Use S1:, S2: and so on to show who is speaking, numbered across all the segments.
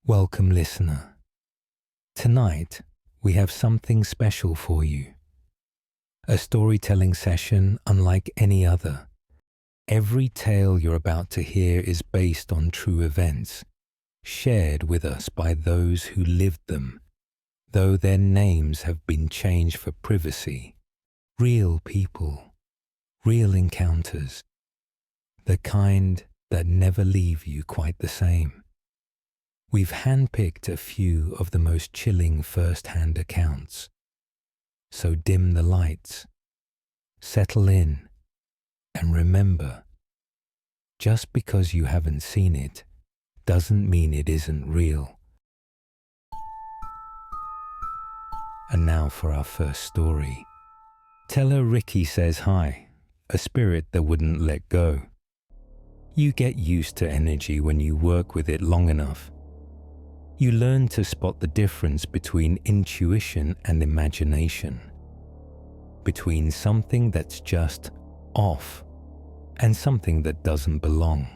S1: Welcome, listener. Tonight, we have something special for you. A storytelling session unlike any other. Every tale you're about to hear is based on true events, shared with us by those who lived them, though their names have been changed for privacy. Real people, real encounters, the kind that never leave you quite the same. We've handpicked a few of the most chilling first-hand accounts. So dim the lights, settle in, and remember, just because you haven't seen it doesn't mean it isn't real. And now for our first story. Teller Ricky says hi, a spirit that wouldn't let go. You get used to energy when you work with it long enough. You learn to spot the difference between intuition and imagination, between something that's just off and something that doesn't belong.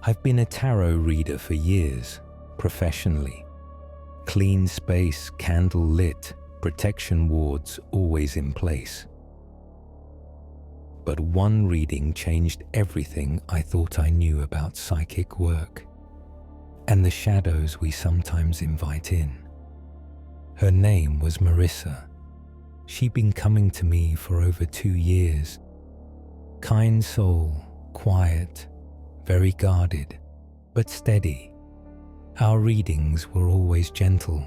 S1: I've been a tarot reader for years, professionally. Clean space, candle lit, protection wards always in place. But one reading changed everything I thought I knew about psychic work and the shadows we sometimes invite in. Her name was Marissa. She'd been coming to me for over 2 years. Kind soul, quiet, very guarded, but steady. Our readings were always gentle.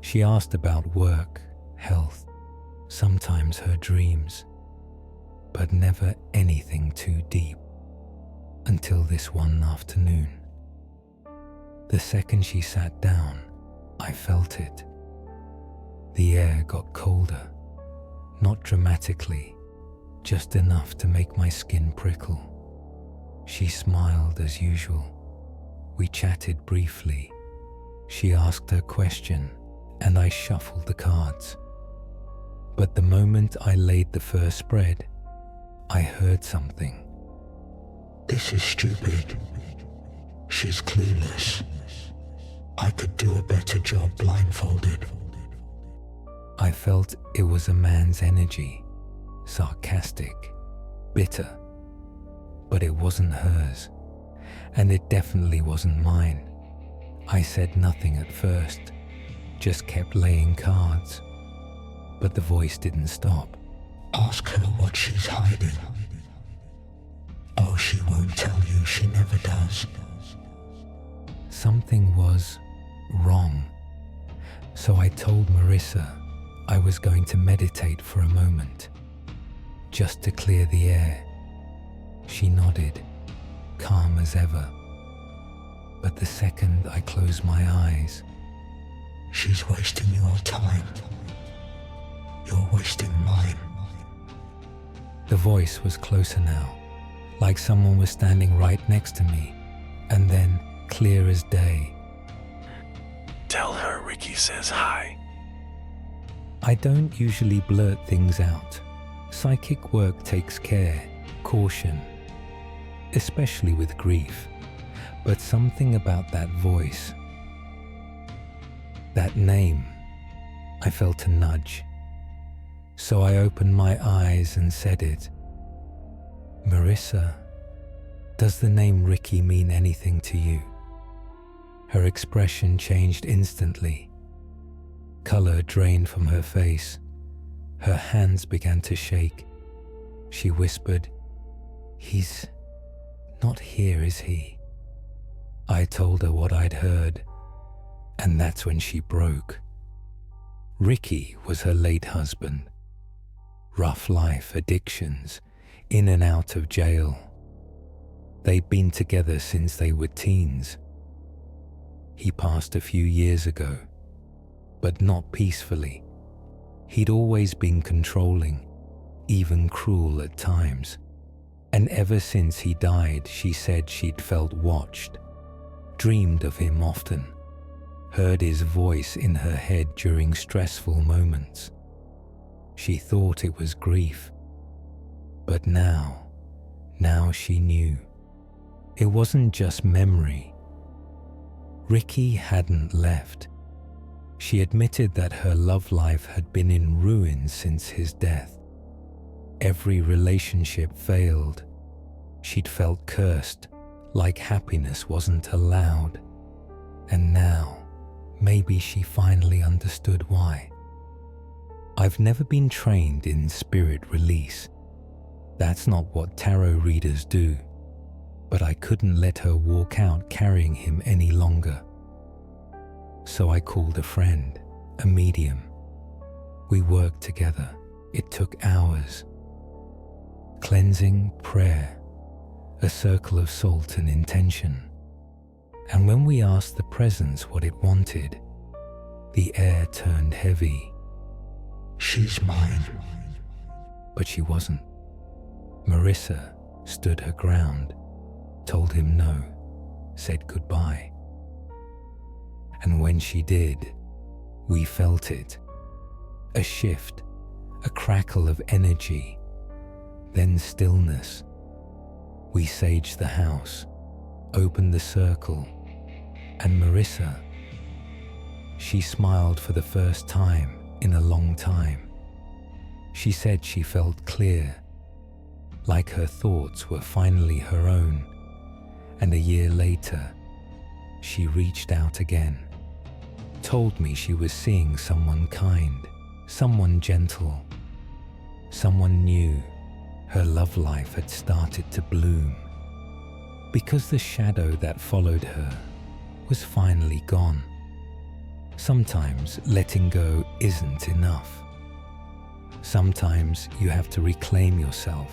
S1: She asked about work, health, sometimes her dreams, but never anything too deep, until this one afternoon. The second she sat down, I felt it. The air got colder, not dramatically, just enough to make my skin prickle. She smiled as usual. We chatted briefly. She asked her question, and I shuffled the cards. But the moment I laid the first spread, I heard something.
S2: This is stupid. She's clueless. I could do a better job blindfolded.
S1: I felt it was a man's energy, sarcastic, bitter. But it wasn't hers, and it definitely wasn't mine. I said nothing at first, just kept laying cards. But the voice didn't stop.
S2: Ask her what she's hiding. Oh, she won't tell you, she never does.
S1: Something was wrong. So I told Marissa I was going to meditate for a moment, just to clear the air. She nodded, calm as ever. But the second I closed my eyes,
S2: she's wasting your time. You're wasting mine.
S1: The voice was closer now, like someone was standing right next to me, and then, clear as day,
S3: Tell her Ricky says hi.
S1: I don't usually blurt things out. Psychic work takes care, caution, especially with grief. But something about that voice, that name, I felt a nudge. So I opened my eyes and said it. Marissa, does the name Ricky mean anything to you? Her expression changed instantly. Color drained from her face. Her hands began to shake. She whispered, "He's not here, is he?" I told her what I'd heard, and that's when she broke. Ricky was her late husband. Rough life, addictions, in and out of jail. They'd been together since they were teens. He passed a few years ago, but not peacefully. He'd always been controlling, even cruel at times. And ever since he died, she said she'd felt watched, dreamed of him often, heard his voice in her head during stressful moments. She thought it was grief, but now she knew. It wasn't just memory. Ricky hadn't left. She admitted that her love life had been in ruins since his death. Every relationship failed. She'd felt cursed, like happiness wasn't allowed. And now, maybe she finally understood why. I've never been trained in spirit release. That's not what tarot readers do. But I couldn't let her walk out carrying him any longer. So I called a friend, a medium. We worked together. It took hours. Cleansing, prayer, a circle of salt and intention. And when we asked the presence what it wanted, the air turned heavy.
S2: She's mine.
S1: But she wasn't. Marissa stood her ground, told him no, said goodbye. And when she did, we felt it. A shift, a crackle of energy, then stillness. We saged the house, opened the circle, and Marissa, she smiled for the first time in a long time. She said she felt clear, like her thoughts were finally her own, and a year later, she reached out again, told me she was seeing someone kind, someone gentle, someone new. Her love life had started to bloom, because the shadow that followed her was finally gone. Sometimes letting go isn't enough. Sometimes you have to reclaim yourself.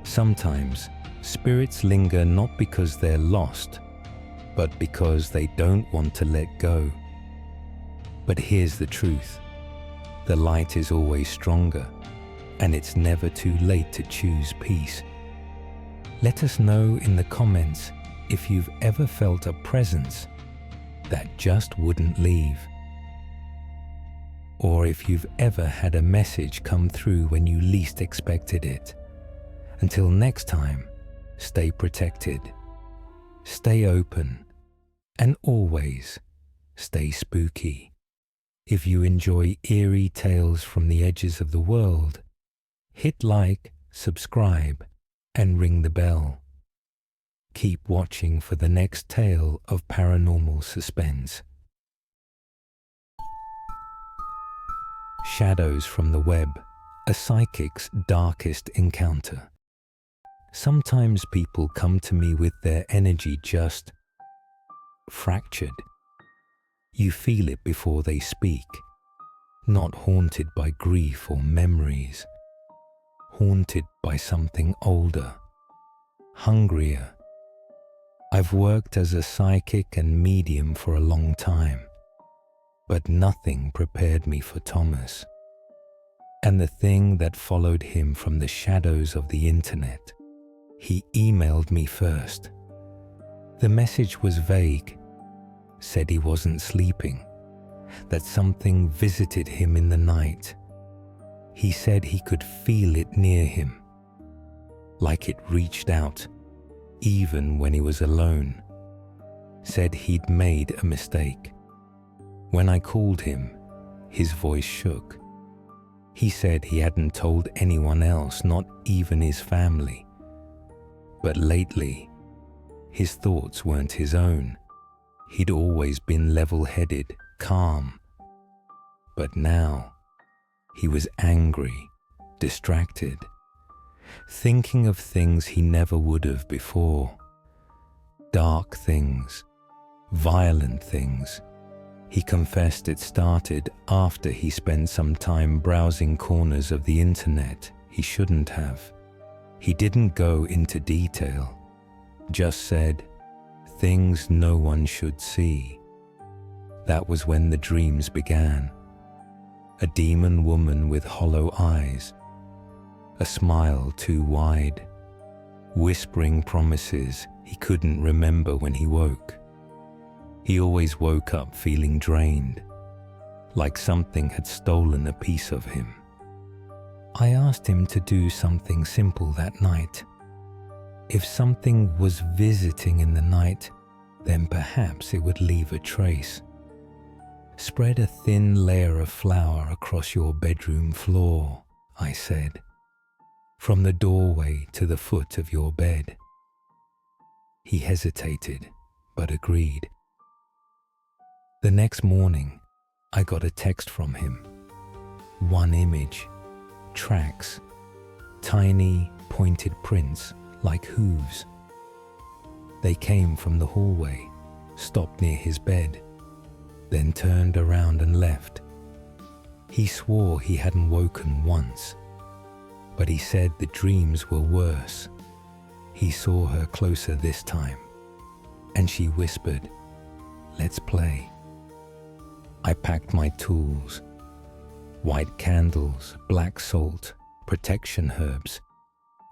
S1: Sometimes spirits linger not because they're lost, but because they don't want to let go. But here's the truth. The light is always stronger, and it's never too late to choose peace. Let us know in the comments if you've ever felt a presence that just wouldn't leave. Or if you've ever had a message come through when you least expected it. Until next time, stay protected, stay open, and always stay spooky. If you enjoy eerie tales from the edges of the world, hit like, subscribe, and ring the bell. Keep watching for the next tale of paranormal suspense. Shadows from the Web, a psychic's darkest encounter. Sometimes people come to me with their energy just fractured. You feel it before they speak, not haunted by grief or memories, haunted by something older, hungrier. I've worked as a psychic and medium for a long time, but nothing prepared me for Thomas. And the thing that followed him from the shadows of the internet. He emailed me first. The message was vague, said he wasn't sleeping, that something visited him in the night. He said he could feel it near him, like it reached out, even when he was alone. Said he'd made a mistake. When I called him, his voice shook. He said he hadn't told anyone else, not even his family. But lately, his thoughts weren't his own. He'd always been level-headed, calm. But now, he was angry, distracted, thinking of things he never would have before. Dark things, violent things. He confessed it started after he spent some time browsing corners of the internet he shouldn't have. He didn't go into detail, just said, things no one should see. That was when the dreams began. A demon woman with hollow eyes, a smile too wide, whispering promises he couldn't remember when he woke. He always woke up feeling drained, like something had stolen a piece of him. I asked him to do something simple that night. If something was visiting in the night, then perhaps it would leave a trace. Spread a thin layer of flour across your bedroom floor, I said, from the doorway to the foot of your bed. He hesitated, but agreed. The next morning, I got a text from him. One image, tracks, tiny pointed prints like hooves. They came from the hallway, stopped near his bed, then turned around and left. He swore he hadn't woken once, but he said the dreams were worse. He saw her closer this time, and she whispered, "Let's play." I packed my tools, white candles, black salt, protection herbs,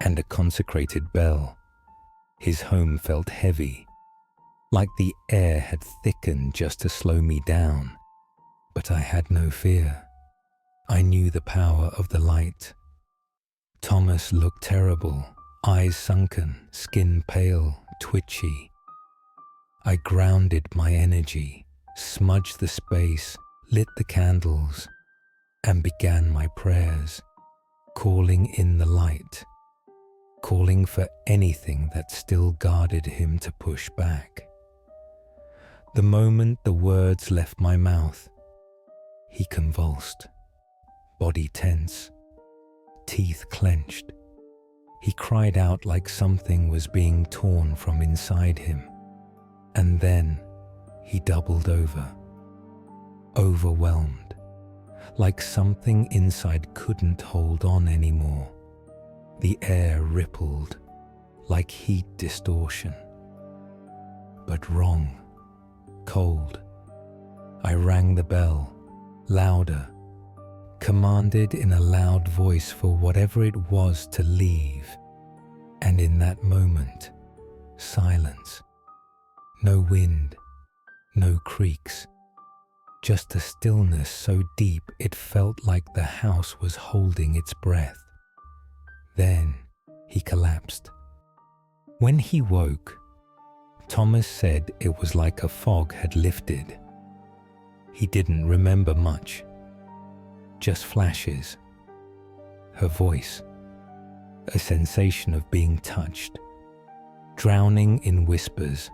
S1: and a consecrated bell. His home felt heavy, like the air had thickened just to slow me down. But I had no fear. I knew the power of the light. Thomas looked terrible, eyes sunken, skin pale, twitchy. I grounded my energy, smudged the space, lit the candles, and began my prayers, calling in the light, calling for anything that still guarded him to push back. The moment the words left my mouth, he convulsed, body tense, teeth clenched. He cried out like something was being torn from inside him, and then he doubled over, overwhelmed, like something inside couldn't hold on anymore. The air rippled like heat distortion. But wrong, cold. I rang the bell, louder, commanded in a loud voice for whatever it was to leave. And in that moment, silence. No wind, no creaks, just a stillness so deep it felt like the house was holding its breath. Then he collapsed. When he woke, Thomas said it was like a fog had lifted. He didn't remember much, just flashes. Her voice, a sensation of being touched, drowning in whispers.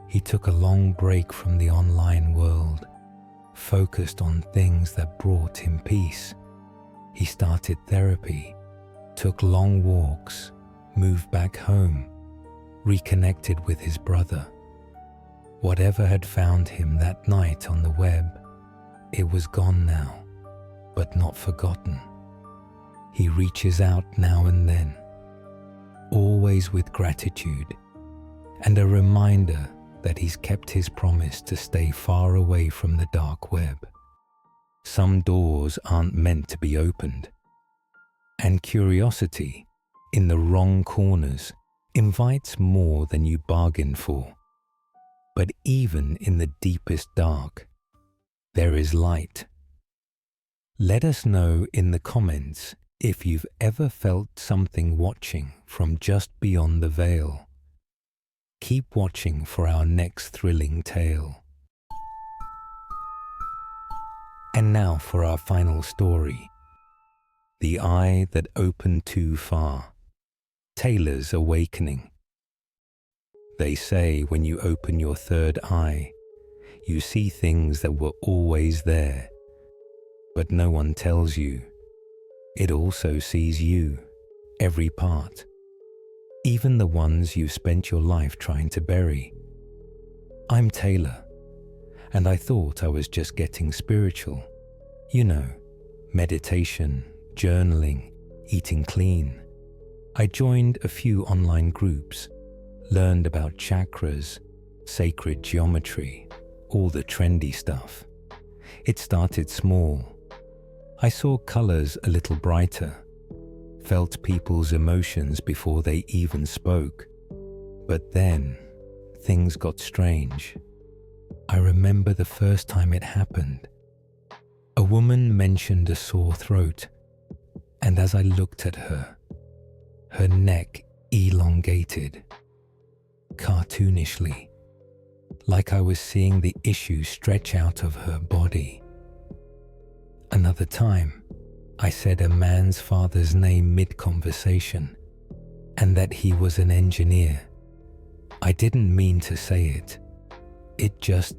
S1: He took a long break from the online world, focused on things that brought him peace. He started therapy, took long walks, moved back home, reconnected with his brother. Whatever had found him that night on the web, it was gone now, but not forgotten. He reaches out now and then, always with gratitude and a reminder that he's kept his promise to stay far away from the dark web. Some doors aren't meant to be opened, and curiosity in the wrong corners invites more than you bargain for. But even in the deepest dark, there is light. Let us know in the comments if you've ever felt something watching from just beyond the veil. Keep watching for our next thrilling tale. And now for our final story. The Eye That Opened Too Far. Taylor's Awakening. They say when you open your third eye, you see things that were always there. But no one tells you. It also sees you, every part. Even the ones you've spent your life trying to bury. I'm Taylor, and I thought I was just getting spiritual. You know, meditation, journaling, eating clean. I joined a few online groups, learned about chakras, sacred geometry, all the trendy stuff. It started small. I saw colors a little brighter, felt people's emotions before they even spoke. But then, things got strange. I remember the first time it happened. A woman mentioned a sore throat, and as I looked at her, her neck elongated, cartoonishly, like I was seeing the issue stretch out of her body. Another time, I said a man's father's name mid-conversation, and that he was an engineer. I didn't mean to say it. It just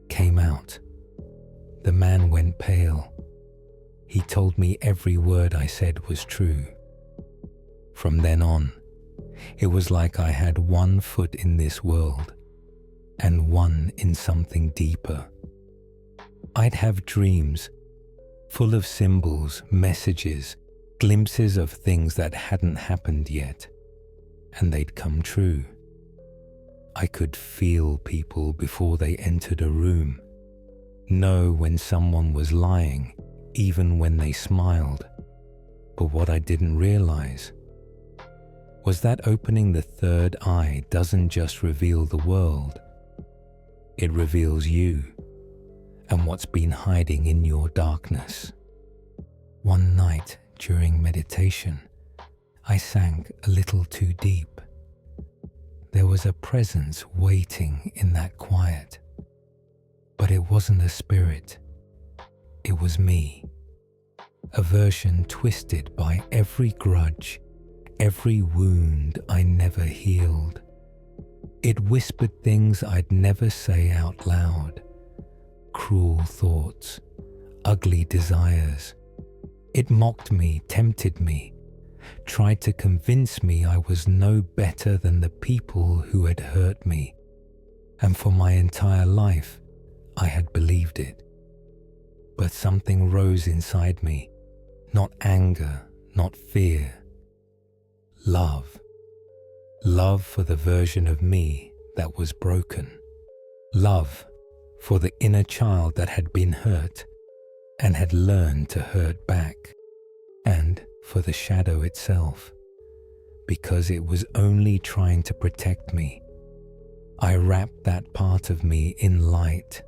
S1: came out. The man went pale. He told me every word I said was true. From then on, it was like I had one foot in this world and one in something deeper. I'd have dreams full of symbols, messages, glimpses of things that hadn't happened yet, and they'd come true. I could feel people before they entered a room, know when someone was lying, even when they smiled. But what I didn't realize was that opening the third eye doesn't just reveal the world, it reveals you and what's been hiding in your darkness. One night during meditation, I sank a little too deep. There was a presence waiting in that quiet, but it wasn't a spirit, it was me. A version twisted by every grudge, every wound I never healed. It whispered things I'd never say out loud, cruel thoughts, ugly desires. It mocked me, tempted me, tried to convince me I was no better than the people who had hurt me, and for my entire life I had believed it. But something rose inside me, not anger, not fear. Love. Love for the version of me that was broken. Love for the inner child that had been hurt and had learned to hurt back. And for the shadow itself, because it was only trying to protect me. I wrapped that part of me in light,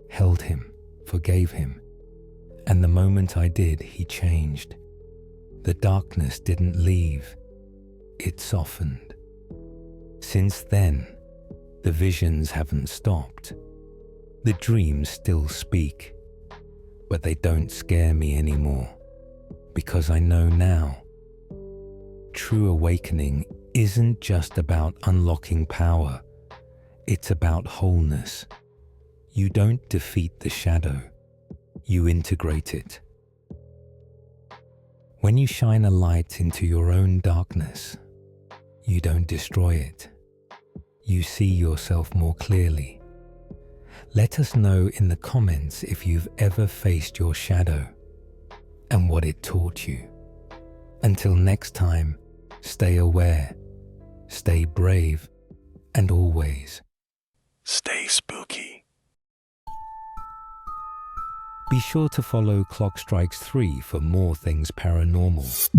S1: held him, forgave him, and the moment I did, he changed. The darkness didn't leave, it softened. Since then, the visions haven't stopped. The dreams still speak, but they don't scare me anymore, because I know now, true awakening isn't just about unlocking power, it's about wholeness. You don't defeat the shadow, you integrate it. When you shine a light into your own darkness, you don't destroy it. You see yourself more clearly. Let us know in the comments if you've ever faced your shadow and what it taught you. Until next time, stay aware, stay brave, and always
S3: Stay spooky.
S1: be sure to follow Clock Strikes 3 for more things paranormal.